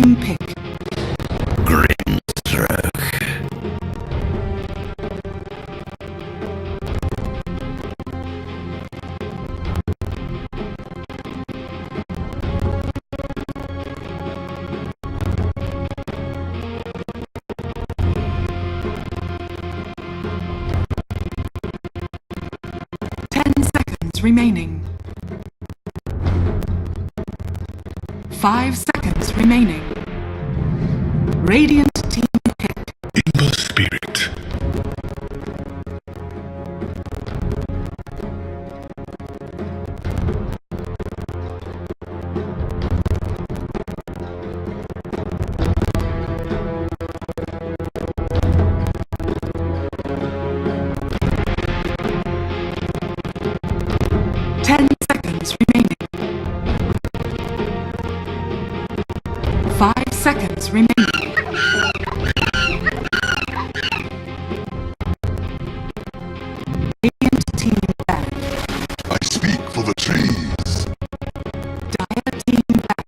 team pick. Green stroke. 10 seconds remaining. 5 seconds remaining. Radiant team pick. Evil spirit. Seconds remaining. Radiant team back. I speak for the trees. Dire team back.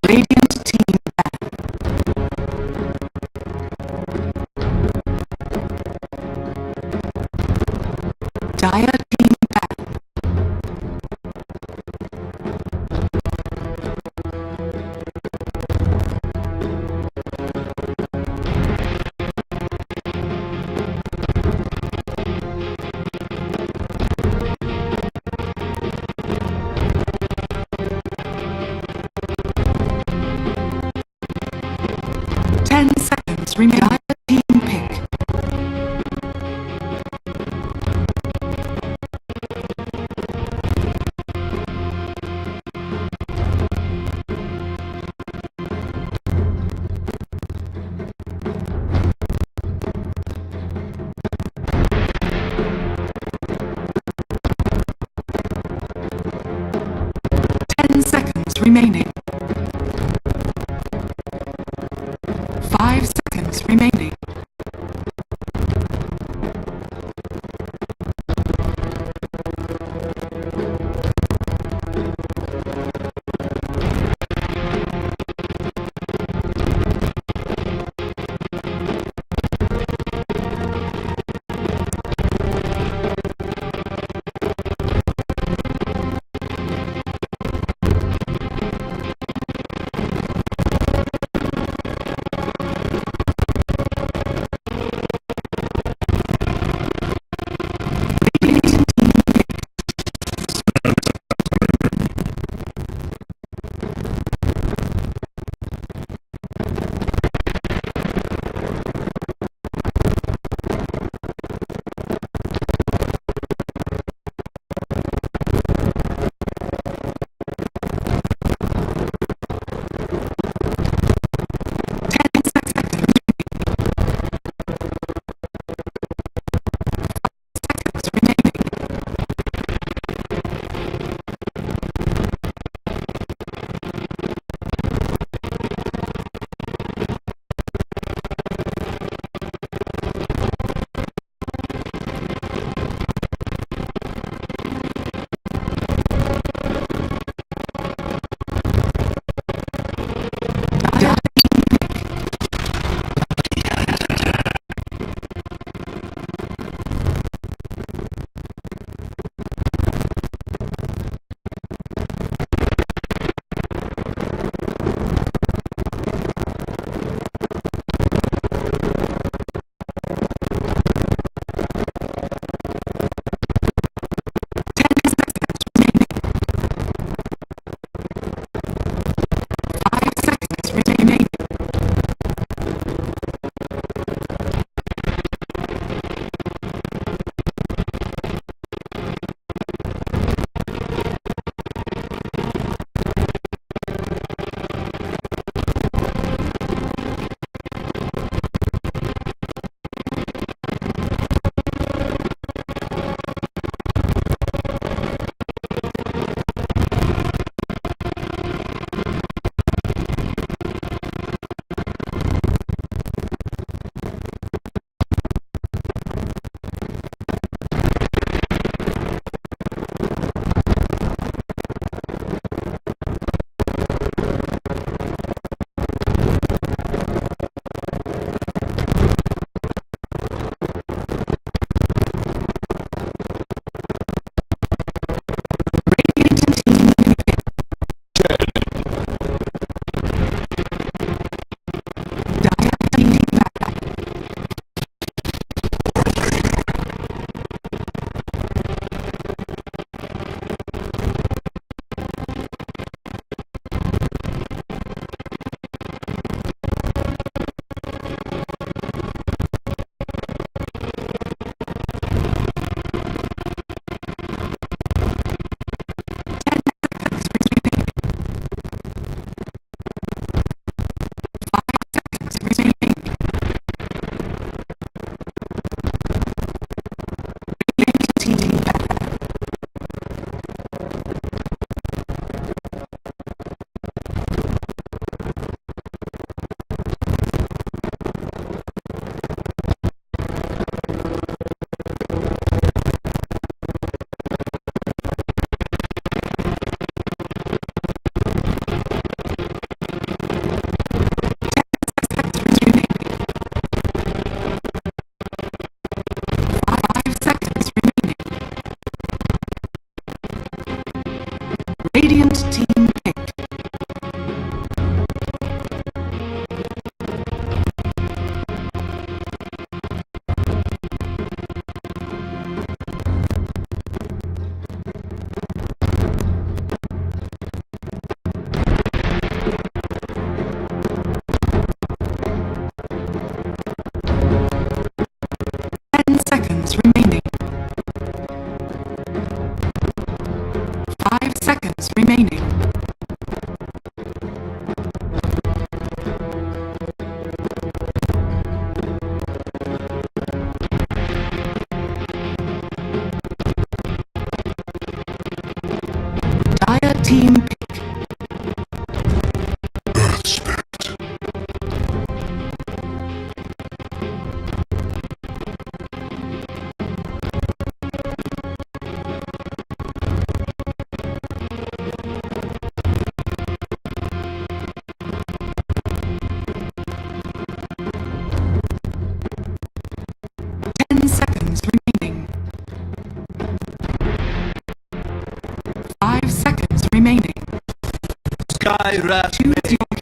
Radiant team back. Dire team back. Seconds remaining. Dire team pick. Seconds remaining. 5 seconds remaining. Skyrat. Choose your hero.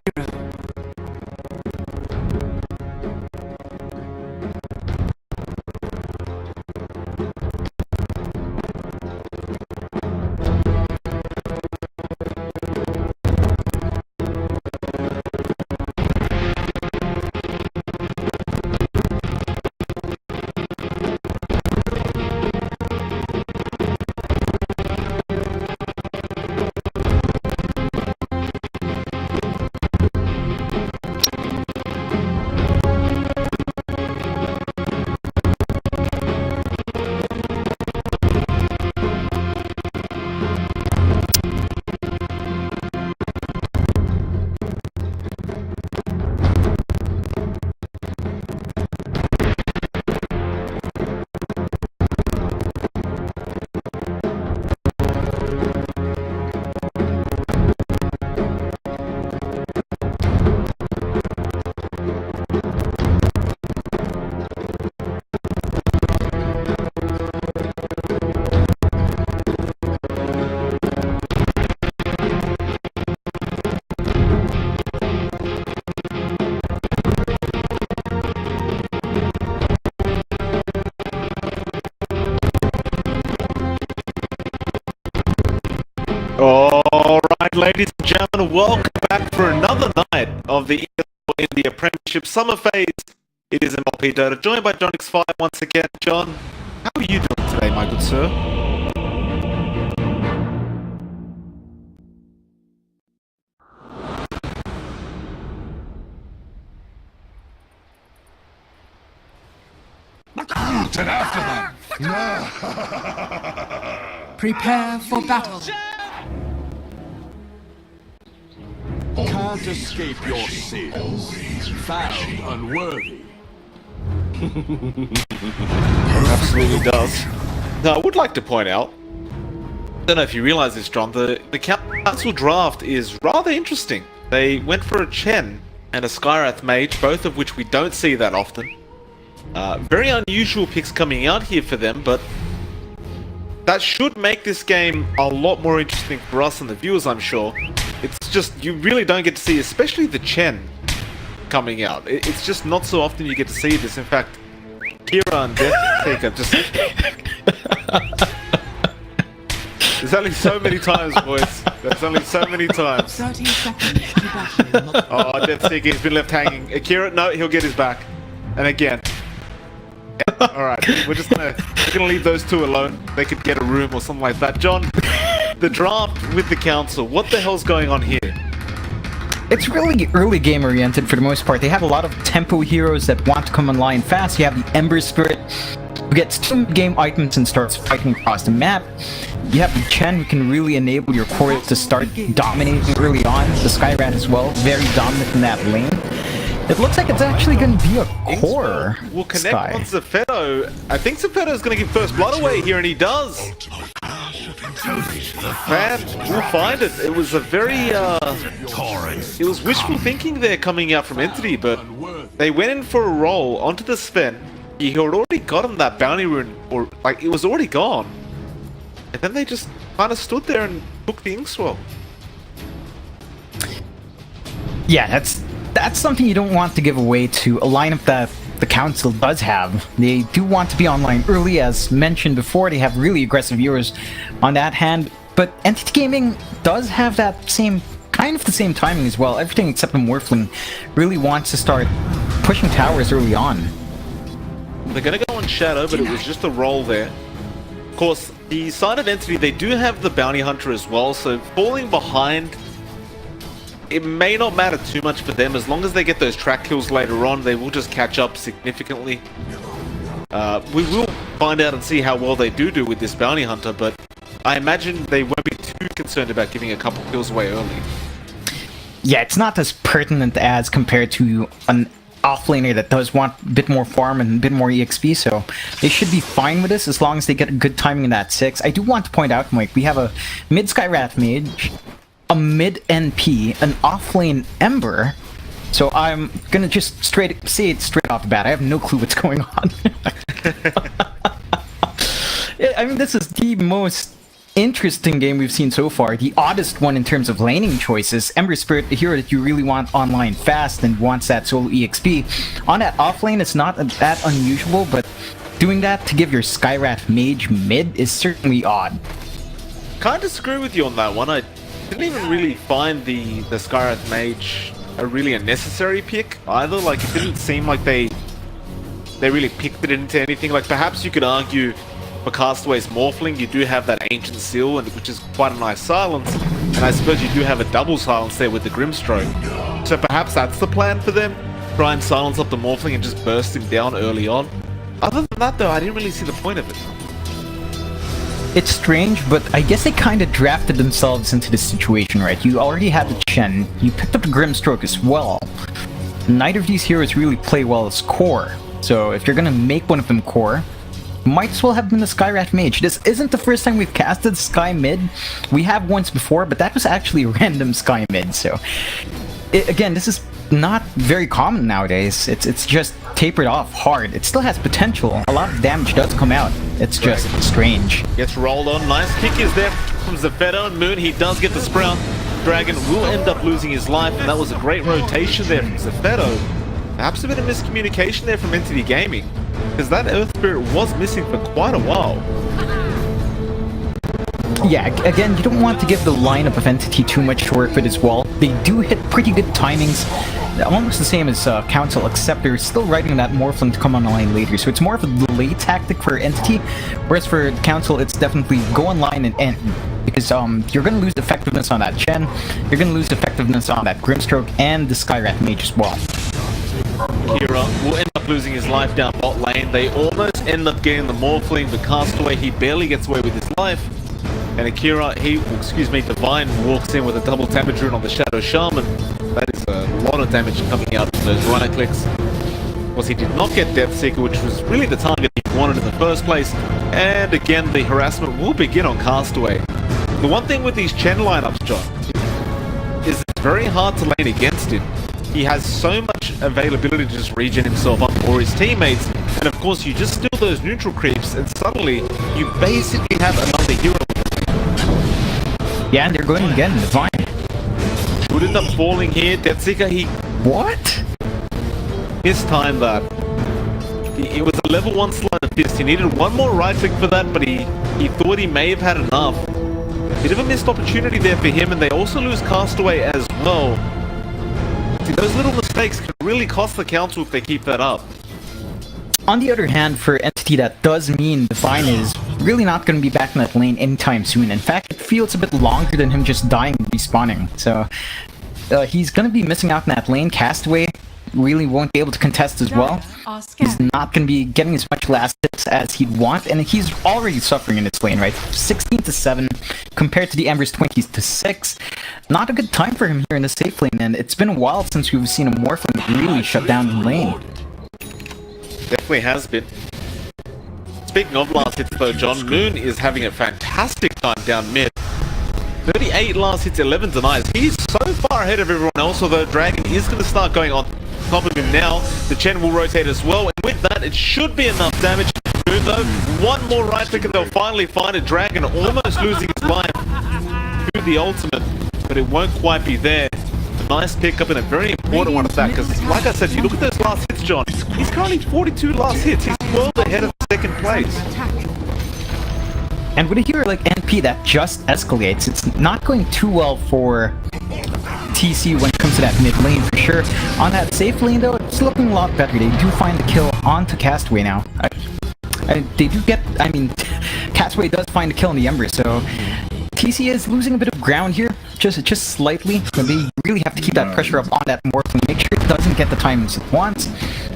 Alright, ladies and gentlemen, welcome back for another night of the ESL India Premiership Summer Phase. It is MLP Dota, joined by John X5 once again. John, how are you doing today, my good sir? And after them. Prepare for battle. Can't escape your sins. Found unworthy. Absolutely does. Now, I would like to point out, I don't know if you realize this, John, the council draft is rather interesting. They went for a Chen and a Skyrath Mage, both of which we don't see that often. Very unusual picks coming out here for them, but that should make this game a lot more interesting for us and the viewers, I'm sure. It's just, you really don't get to see, especially the Chen coming out. It's just not so often you get to see this. In fact, Kira and Death Taker just... There's only so many times, boys. There's only so many times. 30 seconds to battle. Oh, Death Taker has been left hanging. Akira, no, he'll get his back. And again. Yeah, alright, we're gonna leave those two alone. They could get a room or something like that. John, the draft with the council, what the hell's going on here? It's really early game oriented for the most part. They have a lot of tempo heroes that want to come online fast. You have the Ember Spirit, who gets 2 game items and starts fighting across the map. You have the Chen, who can really enable your core to start dominating early on. The Skyrat as well, very dominant in that lane. It looks like it's actually going to be a core will connect Sky. on Zephetto. I think Zephetto's going to give first blood away here, and he does. Man, we'll find it. It was a very, it was wishful thinking there coming out from Entity, but they went in for a roll onto the Sven. He had already gotten that bounty rune, or like it was already gone. And then they just kind of stood there and took the Inkswell. Yeah, that's something you don't want to give away to a lineup that the council does have. They do want to be online early, as mentioned before. They have really aggressive viewers on that hand, but Entity Gaming does have that kind of the same timing as well. Everything except the Morphling really wants to start pushing towers early on. They're going to go on Shadow, but it was just a roll there. Of course, the side of Entity, they do have the Bounty Hunter as well, so falling behind, it may not matter too much for them. As long as they get those track kills later on, they will just catch up significantly. We will find out and see how well they do with this Bounty Hunter, but I imagine they won't be too concerned about giving a couple kills away early. Yeah, it's not as pertinent as compared to an offlaner that does want a bit more farm and a bit more EXP, so they should be fine with this as long as they get a good timing in that 6. I do want to point out, Mike, we have a mid Skyrath Mage, a mid NP, an offlane Ember, so I'm gonna just say it straight off the bat. I have no clue what's going on. I mean, this is the most interesting game we've seen so far. The oddest one in terms of laning choices. Ember Spirit, a hero that you really want online fast and wants that solo EXP. On that off lane, it's not that unusual, but doing that to give your Skywrath Mage mid is certainly odd. Can't disagree with you on that one. I didn't even really find the Skywrath Mage really a necessary pick either. Like, it didn't seem like they really picked it into anything. Like, perhaps you could argue for Castaway's Morphling, you do have that Ancient Seal, which is quite a nice silence, and I suppose you do have a double silence there with the Grimstroke. So perhaps that's the plan for them? Try and silence up the Morphling and just burst him down early on? Other than that though, I didn't really see the point of it. It's strange, but I guess they kind of drafted themselves into this situation, right? You already had the Chen, you picked up the Grimstroke as well. Neither of these heroes really play well as core, so if you're gonna make one of them core, might as well have been the Skywrath Mage. This isn't the first time we've casted Sky Mid. We have once before, but that was actually random Sky Mid, so... Again, this is not very common nowadays. It's just tapered off hard. It still has potential. A lot of damage does come out. It's just strange. Gets rolled on. Nice kick is there from Zephetto and Moon. He does get the Sprout. Dragon will end up losing his life, and that was a great rotation there from Zephetto. Perhaps a bit of miscommunication there from Entity Gaming, because that Earth Spirit was missing for quite a while. Yeah, again, you don't want to give the lineup of Entity too much to work with as well. They do hit pretty good timings, almost the same as Council, except they're still riding that Morphling to come online later, so it's more of a delay tactic for Entity, whereas for Council, it's definitely go online and end. Because you're going to lose effectiveness on that Chen, you're going to lose effectiveness on that Grimstroke, and the Skywrath Mage as well. Kira will end up losing his life down bot lane. They almost end up getting the Morphling, but Castaway, he barely gets away with his life. And Akira, Divine walks in with a double damage rune on the Shadow Shaman. That is a lot of damage coming out from those right clicks. Of course, he did not get Death Seeker, which was really the target he wanted in the first place. And again, the harassment will begin on Castaway. The one thing with these Chen lineups, John, is it's very hard to lane against him. He has so much availability to just regen himself up or his teammates, and of course you just steal those neutral creeps and suddenly you basically have another hero. Yeah, and they're going again, Divine. Would end up falling here. Deathseeker, he... What? Mistimed that. It was a level 1 sleight of fist. He needed one more right click for that, but he thought he may have had enough. Bit of a missed opportunity there for him, and they also lose Castaway as well. See, those little mistakes can really cost the Council if they keep that up. On the other hand, for Entity, that does mean Divine is really not going to be back in that lane anytime soon. In fact, it feels a bit longer than him just dying and respawning. So, he's going to be missing out in that lane. Castaway really won't be able to contest as well. He's not going to be getting as much last hits as he'd want, and he's already suffering in its lane, right? 16-7 compared to the Ember's 20-6. Not a good time for him here in the safe lane, and it's been a while since we've seen a Morphling really shut down the lane. Definitely has been. Speaking of last hits though, John, Moon is having a fantastic time down mid. 38 last hits, 11 denies. He's so far ahead of everyone else, although Dragon is going to start going on top of him now. The Chen will rotate as well, and with that, it should be enough damage. Moon though, one more right click and they'll finally find a Dragon almost losing his life to the ultimate, but it won't quite be there. A nice pickup and a very important one at that, because like I said, you look at those last hits, John, he's currently 42 last hits. He's well ahead of second place. And with a hero like NP that just escalates, it's not going too well for TC when it comes to that mid lane for sure. On that safe lane though, it's looking a lot better. They do find the kill onto Castaway now. They do get, Castaway does find a kill in the Ember, so TC is losing a bit of ground here, just slightly. So they really have to keep that pressure up on that Morphling, make sure it doesn't get the timings it wants.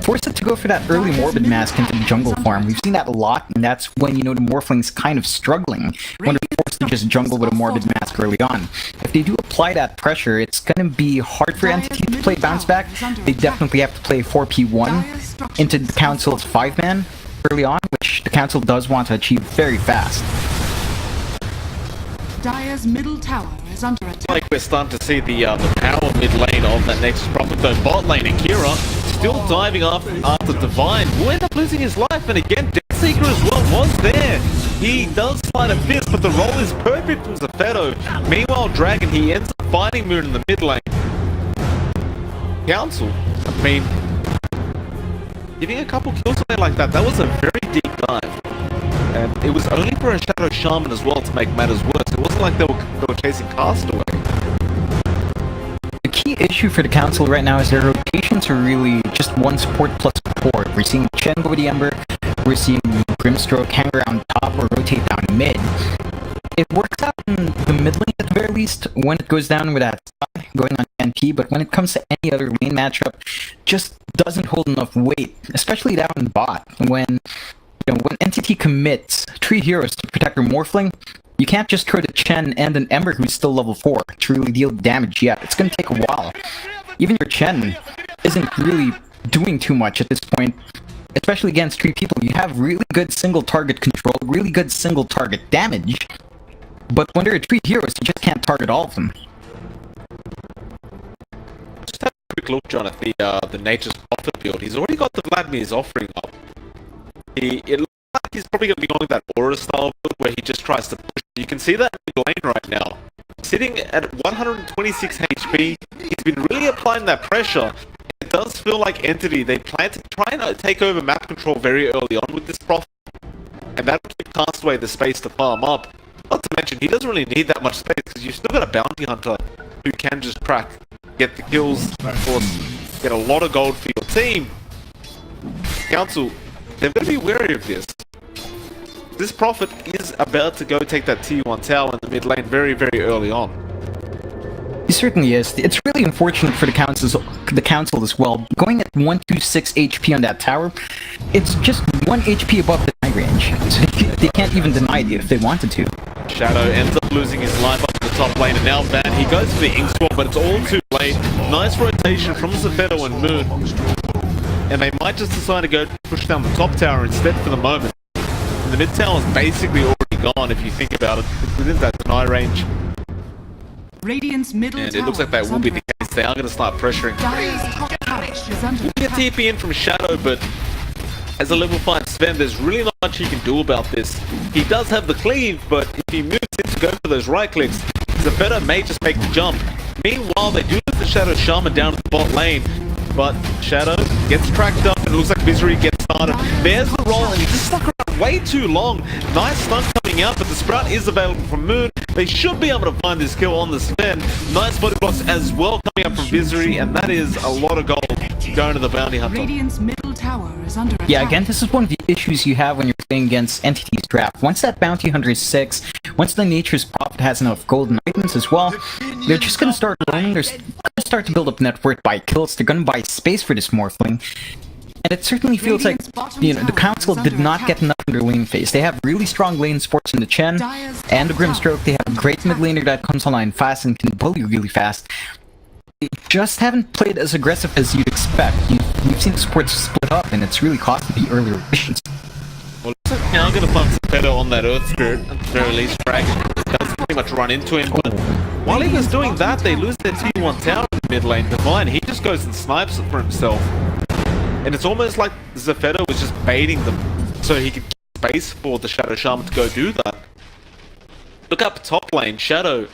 Force it to go for that early Morbid Mask into the jungle farm. We've seen that a lot, and that's when you know the Morphling's kind of struggling, when they're forced to just jungle with a Morbid Mask early on. If they do apply that pressure, it's gonna be hard for Entity to play Bounce Back. They definitely have to play 4P1 into the Council's 5-man early on, which the Council does want to achieve very fast. Dire's middle tower is under attack. Like we're starting to see the power mid lane of that next Prophet, though bot lane. Akira still diving after Divine, will end up losing his life, and again Deathseeker as well was there. He does slide a fist, but the roll is perfect from Zafeto. Meanwhile, Dragon, he ends up finding Moon in the mid lane. Council, I mean, giving a couple kills away like that, that was a very deep dive. And it was only for a Shadow Shaman as well to make matters worse. It wasn't like they were chasing Castaway. The key issue for the Council right now is their rotations are really just one support plus support. We're seeing Chen go with the Ember, we're seeing Grimstroke hang around top or rotate down mid. It works out in the mid lane at the very least when it goes down with that side going on NP, but when it comes to any other lane matchup, just doesn't hold enough weight, especially down in bot. When when NTT commits 3 heroes to protect their Morphling, you can't just throw the Chen and an Ember who's still level 4 to really deal damage yet. It's gonna take a while. Even your Chen isn't really doing too much at this point, especially against 3 people. You have really good single target control, really good single target damage, but when there are 3 heroes, you just can't target all of them. Just have a quick look, John, at the Nature's Prophet build. He's already got the Vladimir's offering up. It looks like he's probably going to be going with that Aura style build where he just tries to push. You can see that mid lane right now. Sitting at 126 HP, he's been really applying that pressure. It does feel like Entity, they plan to try and take over map control very early on with this Prophet. And that'll give Castaway the space to farm up. Not to mention, he doesn't really need that much space because you've still got a Bounty Hunter who can just crack, get the kills, of course, get a lot of gold for your team. Council, they're going to be wary of this. This Prophet is about to go take that T1 tower in the mid lane very, very early on. He certainly is. It's really unfortunate for the council as well. Going at 126 HP on that tower, it's just 1 HP above the high range. So they can't even deny it if they wanted to. Shadow ends up losing his life up in the top lane, and now Van, he goes for the Ink Swap, but it's all too late. Nice rotation from Zafeto and Moon. And they might just decide to go push down the top tower instead for the moment. And the mid tower is basically already gone if you think about it. It's within that deny range. Radiant's middle And tower it looks like that will be the case. They are going to start pressuring. Dire's top tower is under We'll get TP in from Shadow, but as a level 5 Sven, there's really not much he can do about this. He does have the cleave, but if he moves in to go for those right clicks, Zafeto may just make the jump. Meanwhile, they do let the Shadow Shaman down to the bot lane, but Shadow gets tracked up and it looks like Misery gets started. There's the roll and he just stuck around way too long. Nice stun coming out, but the Sprout is available from Moon. They should be able to find this kill on the Sven. Nice body blocks as well coming up from Misery, and that is a lot of gold going to the Bounty Hunter. Radiant's middle tower is under attack. Yeah, again, this is one of the issues you have when you're playing against Entity's draft. Once that Bounty Hunter is 6, once the Nature's Prophet has enough golden items as well, they're just gonna start roaming, they're gonna start to build up net worth by kills, they're gonna buy space for this Morphling. And it certainly feels like, the Council did not get enough in their lane phase. They have really strong lane supports in the Chen and the Grimstroke. They have a great mid laner that comes online fast and can bully really fast. They just haven't played as aggressive as you'd expect. You've seen the supports split up, and it's really costing the earlier rotations. Well, looks like now I'm going to find Zafeto on that Earth Spirit, at the very least. Dragon does pretty much run into him, but while he was doing that, they lose their T1 tower in the mid lane. Divine, he just goes and snipes it for himself. And it's almost like Zafeto was just baiting them so he could get space for the Shadow Shaman to go do that. Look up top lane, Shadow,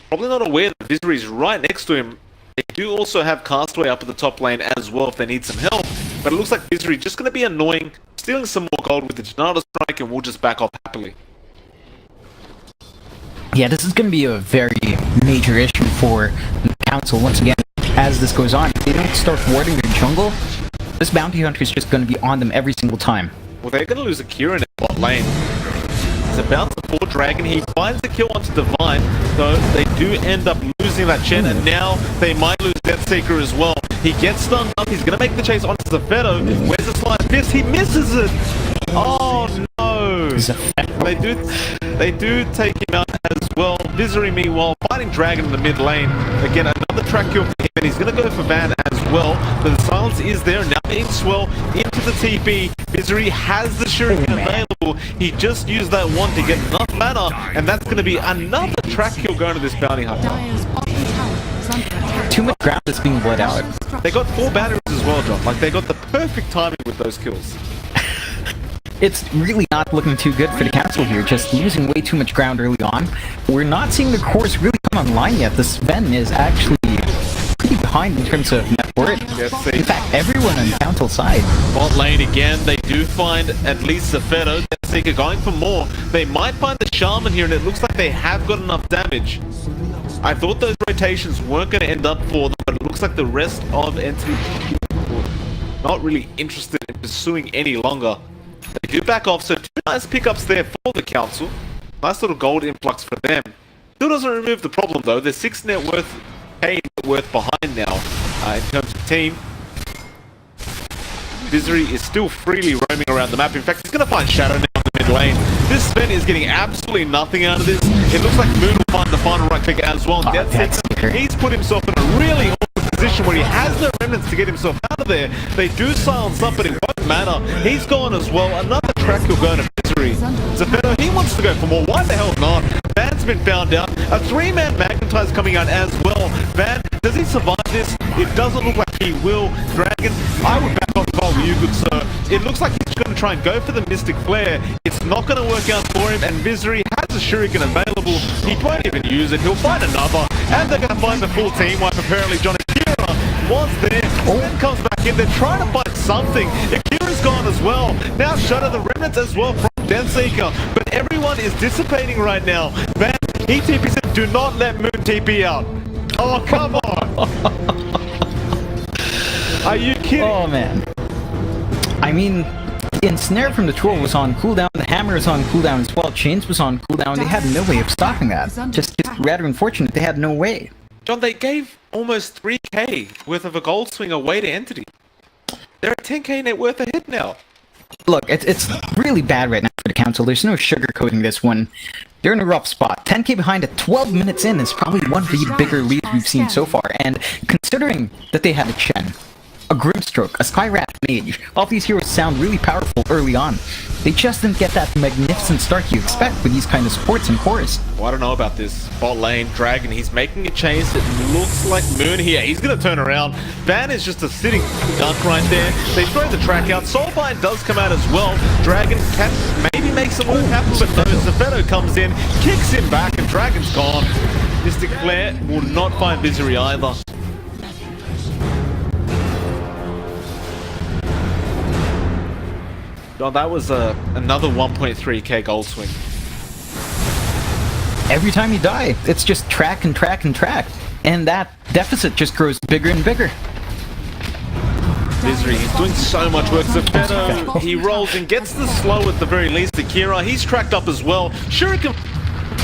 probably not aware that Visery's right next to him. They do also have Castaway up at the top lane as well if they need some help, but it looks like Visery just going to be annoying, stealing some more gold with the Janata Strike, and we'll just back off happily. Yeah, this is going to be a very major issue for the Council once again as this goes on. If they don't start warding their jungle, this Bounty Hunter is just going to be on them every single time. Well, they're going to lose a Kieran in bot lane. He's about to fall Dragon. He finds the kill onto Divine, though they do end up losing that Chen, and now they might lose Deathseeker as well. He gets stunned up. He's going to make the chase onto Zafeto. Where's the slide fist? He misses it! Oh, no! They do take him out as well. Visery, meanwhile, fighting Dragon in the mid lane. Again, another track kill for him, and he's going to go for Van as well. But the silence is there. Now being swell into the TP. Visery has the shuriken available. He just used that one to get enough mana, and that's going to be another track kill going to this Bounty Hunter. Dire's bottom tower is under attack. Too much ground is being bled out. They got 4 batteries as well, John. Like, they got the perfect timing with those kills. it's really not looking too good for the Council here, just losing way too much ground early on. We're not seeing the cores really come online yet. The Sven is actually pretty behind in terms of net worth. In fact, everyone on the Council side. Bot lane again, they do find at least Zephedo. Seeker going for more. They might find the Shaman here, and it looks like they have got enough damage. I thought those rotations weren't going to end up for them, but it looks like the rest of Entity not really interested in pursuing any longer. They do back off, so 2 nice pickups there for the Council. Nice little gold influx for them. Still doesn't remove the problem though. They're 6 net worth behind now in terms of team. Misery is still freely roaming around the map. In fact, he's going to find Shadow now in the mid lane. This Sven is getting absolutely nothing out of this. It looks like Moon will find the final right click as well. He's put himself in a really awkward position where he has no remnants to get himself out of there. They do silence up, but it won't matter. He's gone as well. Another track will go into Misery. Zephedo, he wants to go for more. Why the hell not? Van's been found out. A 3-man Magnetize coming out as well. Van, does he survive this? It doesn't look like he will. Dragon, I would back off if I were you, good sir. It looks like he's going to try and go for the Mystic Flare. It's not going to work out for him, and Misery has a Shuriken available. He won't even use it. He'll find another, and they're going to find the full team wipe. Apparently, Johnny Akira was there. Then comes back in. They're trying to find something. Akira's gone as well. Now Shadow the remnants as well from Deathseeker, but everyone is dissipating right now. Van, he TP said, do not let Moon TP out. Oh, come on. Are you kidding? Oh, man. I mean, Ensnare from the Troll was on cooldown, the Hammer was on cooldown as well, Chains was on cooldown. They had no way of stopping that. Just rather unfortunate, they had no way. John, they gave almost 3k worth of a gold swing away to Entity. They're at 10k net worth ahead now. Look, it's really bad right now for the Council. There's no sugarcoating this one. They're in a rough spot. 10k behind at 12 minutes in is probably one of the bigger leads we've seen so far. And considering that they had a Chen, a Grimstroke, a Skywrath Mage, all these heroes sound really powerful early on. They just didn't get that magnificent start you expect with these kind of supports in chorus. Well, I don't know about this. Bot lane, Dragon, he's making a chase. It looks like Moon here. He's going to turn around. Van is just a sitting dunk right there. They throw the track out. Soulbind does come out as well. Dragon can maybe make some work happen, but no. Zephedo comes in, kicks him back, and Dragon's gone. Mystic Flare will not find Misery either. Oh, that was another 1.3k gold swing. Every time you die, it's just track and track and track. And that deficit just grows bigger and bigger. Misery, he's doing so much work. Zephedo, he rolls and gets the slow at the very least. Akira, he's tracked up as well. Shuriken,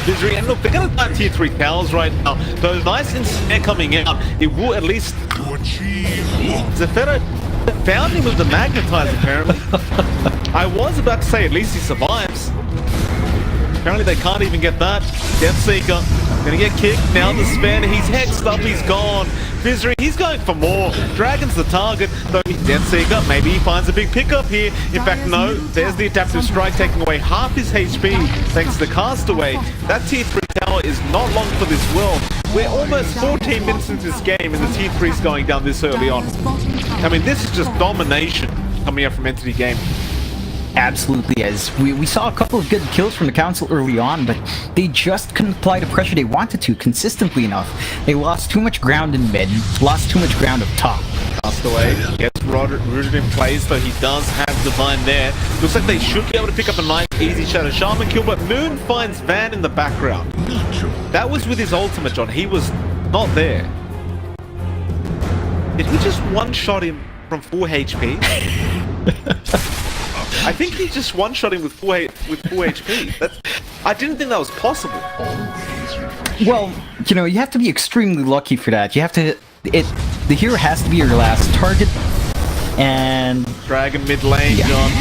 Misery, and look, they're going to find tier 3 towers right now. Those nice Ensnare coming out, it will at least... Zephedo found him with the Magnetize, apparently. I was about to say at least he survives. Apparently they can't even get that. Deathseeker gonna get kicked. Now the Sven, he's hexed up, he's gone. Misery, he's going for more. Dragon's the target, though Deathseeker, maybe he finds a big pickup here. In fact, no, there's the Adaptive Strike taking away half his HP thanks to the Castaway. That tier 3 tower is not long for this world. We're almost 14 minutes into this game and the tier 3's going down this early on. I mean, this is just domination coming up from Entity Game. Absolutely is. We saw a couple of good kills from the Council early on, but they just couldn't apply the pressure they wanted to consistently enough. They lost too much ground in mid, lost too much ground up top. Castaway gets rooted in place, though he does have Divine there. Looks like they should be able to pick up a nice easy Shadow Shaman kill, but Moon finds Van in the background. That was with his ultimate, John. He was not there. Did he just one-shot him from 4 HP? I think he just one-shot him with 4 HP. I didn't think that was possible. Well, you know, you have to be extremely lucky for that. You have to... The hero has to be your last target, and... Dragon mid lane, yeah. John.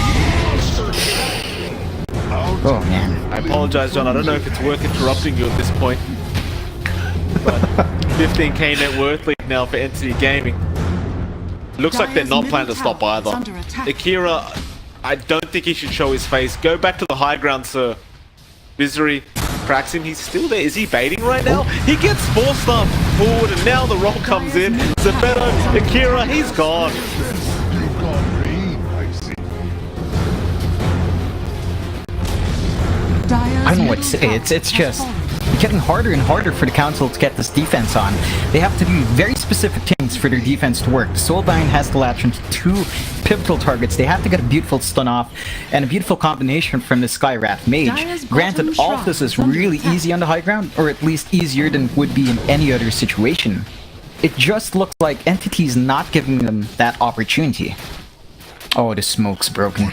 Oh, man. I apologize, John. I don't know if it's worth interrupting you at this point. But 15k net worth lead now for Entity Gaming. Looks like they're not planning to stop either. Akira, I don't think he should show his face. Go back to the high ground, sir. Misery cracks him. He's still there. Is he baiting right now? He gets forced up forward, and now the roll comes in. Zephedo, Akira, he's gone. what to say. It's just getting harder and harder for the Council to get this defense on. They have to do very specific things for their defense to work. The Soulbind has to latch into 2 pivotal targets. They have to get a beautiful stun off and a beautiful combination from the Skywrath Mage. Granted, all of this is really easy on the high ground, or at least easier than would be in any other situation. It just looks like Entity's not giving them that opportunity. Oh, the smoke's broken.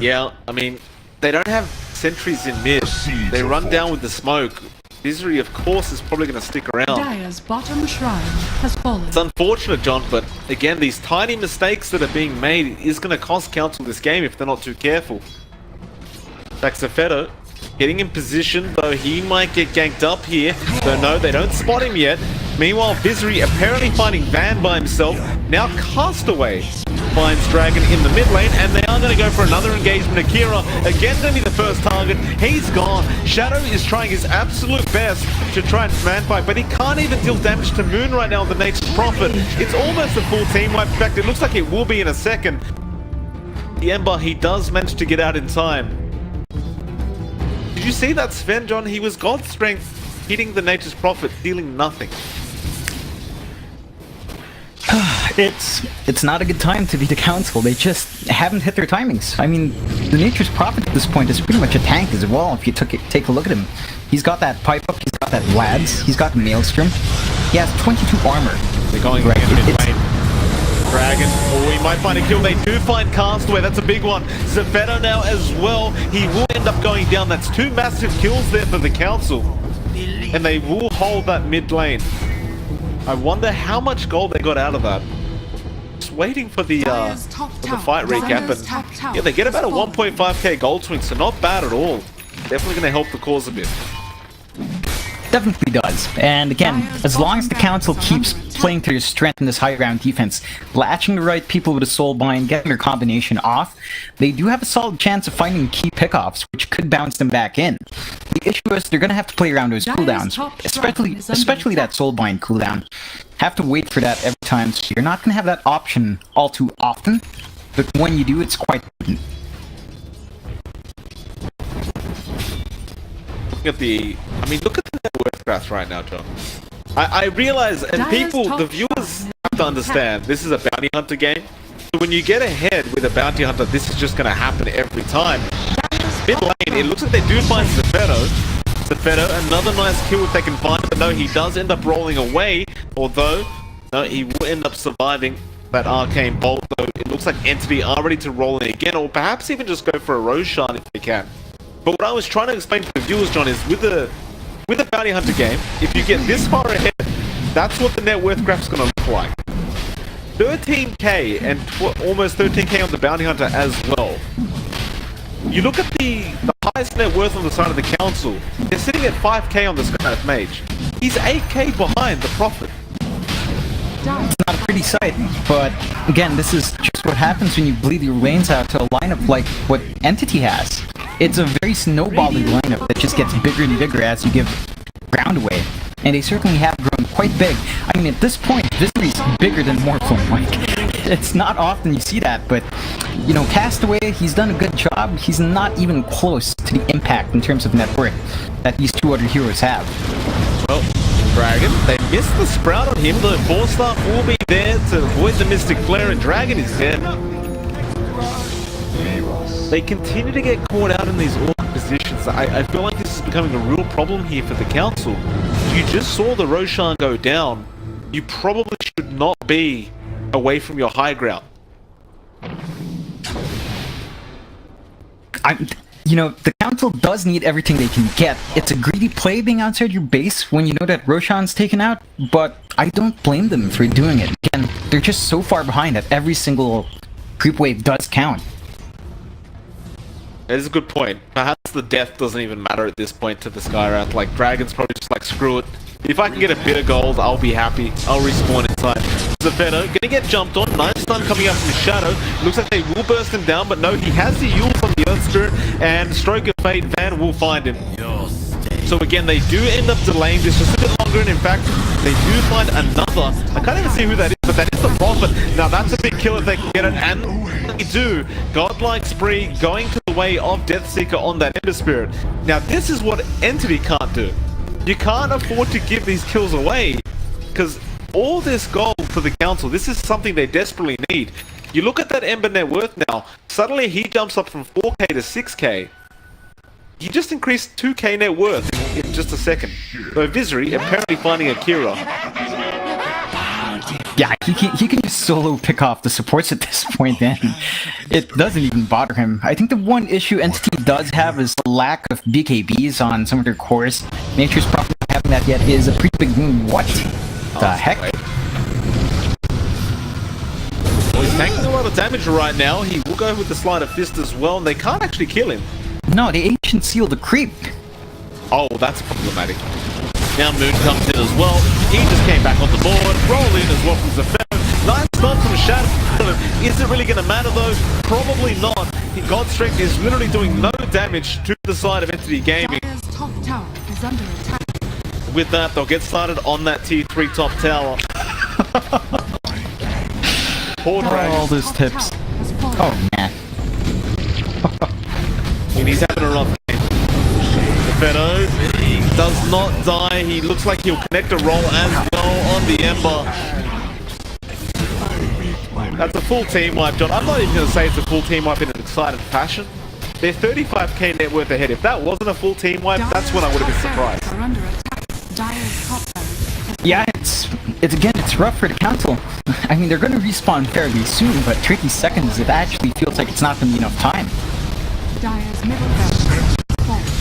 Yeah, I mean, they don't have sentries in mid. They run down with the smoke. Misery, of course, is probably going to stick around. Dire's bottom shrine has fallen. It's unfortunate, John, but again, these tiny mistakes that are being made is going to cost Council this game if they're not too careful. Saxafeto getting in position, though he might get ganked up here. So no, they don't spot him yet. Meanwhile, Misery apparently finding Van by himself. Now Castaway finds Dragon in the mid lane, and they are going to go for another engagement. Akira, again, going to be the first target. He's gone. Shadow is trying his absolute best to try and man fight, but he can't even deal damage to Moon right now on the Nature's Prophet. It's almost a full team wipe. In fact, it looks like it will be in a second. The Ember, he does manage to get out in time. Did you see that Sven, John? He was God Strength hitting the Nature's Prophet, dealing nothing. It's not a good time to be the Council. They just haven't hit their timings. I mean, the Nature's Prophet at this point is pretty much a tank as well, if you take a look at him. He's got that pipe up, he's got that Vlad's, he's got the Maelstrom. He has 22 armor. They're going right in mid lane. Dragon, oh, he might find a kill. They do find Castaway, that's a big one. Zafeto now as well. He will end up going down. That's 2 massive kills there for the Council. And they will hold that mid lane. I wonder how much gold they got out of that. Just waiting for the fight recap, and yeah, they get about a 1.5k gold swing, so not bad at all. Definitely going to help the cause a bit. Definitely does. And again, as long as the Council keeps playing to their strength in this high ground defense, latching the right people with a Soulbind, getting their combination off, they do have a solid chance of finding key pickoffs, which could bounce them back in. The issue is they're going to have to play around those cooldowns, especially that Soulbind cooldown. Have to wait for that every time, so you're not going to have that option all too often, but when you do, it's quite potent. Look at the net worth graph right now, John. I realize, and people, the viewers have to understand, this is a bounty hunter game. So when you get ahead with a bounty hunter, this is just going to happen every time. Mid lane, it looks like they do find Zafeto. Zafeto, another nice kill if they can find it, but no, he does end up rolling away. Although, no, he will end up surviving that arcane bolt, though it looks like Entity are ready to roll in again, or perhaps even just go for a Roshan if they can. But what I was trying to explain to the viewers, John, is with a bounty hunter game, if you get this far ahead, that's what the net worth graph's going to look like. 13k and almost 13k on the bounty hunter as well. You look at the highest net worth on the side of the Council, they're sitting at 5k on the Skywrath Mage. He's 8k behind the Prophet. It's not a pretty sight, but again, this is just what happens when you bleed your lanes out to a lineup like what Entity has. It's a very snowballing lineup that just gets bigger and bigger as you give ground away. And they certainly have grown quite big. I mean, at this point, Visery's bigger than Morphling. Like, it's not often you see that, but, you know, Castaway, he's done a good job. He's not even close to the impact in terms of net worth that these 2 other heroes have. Well, Dragon, they missed the Sprout on him, though 4-star will be there to avoid the Mystic Flare, and Dragon is dead. They continue to get caught out in these awkward positions. I feel like this is becoming a real problem here for the Council. You just saw the Roshan go down. You probably should not be away from your high ground. You know, the Council does need everything they can get. It's a greedy play being outside your base when you know that Roshan's taken out, but I don't blame them for doing it. Again, they're just so far behind that every single creep wave does count. That is a good point. Perhaps the death doesn't even matter at this point to the Skywrath. Like, Dragon's probably just like, screw it. If I can get a bit of gold, I'll be happy. I'll respawn inside. Zafeto gonna get jumped on. Nice stun coming up from the Shadow. Looks like they will burst him down, but no, he has the Yule from the Earth Spirit, and Stroke of Fate, Van will find him. So again, they do end up delaying this just a bit longer, and in fact, they do find another. I can't even see who that is, but that is the Prophet. Now that's a big kill if they can get it, and they do. Godlike Spree going to the away of Deathseeker on that Ender Spirit. Now this is what Entity can't do. You can't afford to give these kills away, because all this gold for the Council, this is something they desperately need. You look at that Ember net worth now, suddenly he jumps up from 4k to 6k. He just increased 2k net worth in just a second. So Visery apparently finding Akira. Yeah, he can just solo pick off the supports at this point then. It doesn't even bother him. I think the one issue Entity does have is the lack of BKBs on some of their cores. Nature's probably not having that yet is a pretty big boon. What the heck? Well, he's taking a lot of damage right now. He will go with the Sleight of Fist as well, and they can't actually kill him. No, the Ancient Seal, the creep. Oh, that's problematic. Now Moon comes in as well. He just came back on the board. Roll in as well from Zephyr. Nice stun from Shadow. Is it really going to matter though? Probably not. God's Strength is literally doing no damage to the side of Entity Gaming. Dire's top tower is under attack. With that, they'll get started on that tier 3 top tower. Poor Dragon. All those tips. Oh man. And he's having a rough game. Zephyr does not die. He looks like he'll connect a roll as well on the Ember. That's a full team wipe, John. I'm not even going to say it's a full team wipe in an excited fashion. They're 35k net worth ahead. If that wasn't a full team wipe, that's when I would have been surprised. Are under attack. Dire's top tower. Yeah, it's rough for the Council. I mean, they're going to respawn fairly soon, but 30 seconds, it actually feels like it's not going to be enough time. Dire's middle tower falls.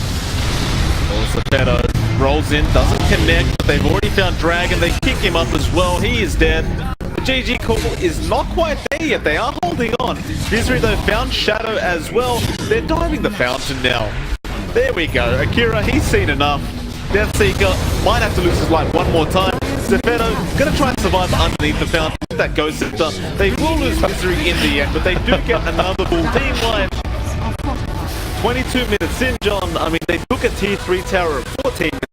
Zephyr rolls in, doesn't connect, but they've already found Dragon. They kick him up as well. He is dead. The GG call is not quite there yet. They are holding on. Visery though found Shadow as well. They're diving the fountain now. There we go. Akira, he's seen enough. Deathseeker might have to lose his life one more time. Zephyr gonna try and survive underneath the fountain. That goes Scepter. They will lose Visery in the end, but they do get another full team wipe. 22 minutes in, John. I mean, they took a tier 3 tower at 14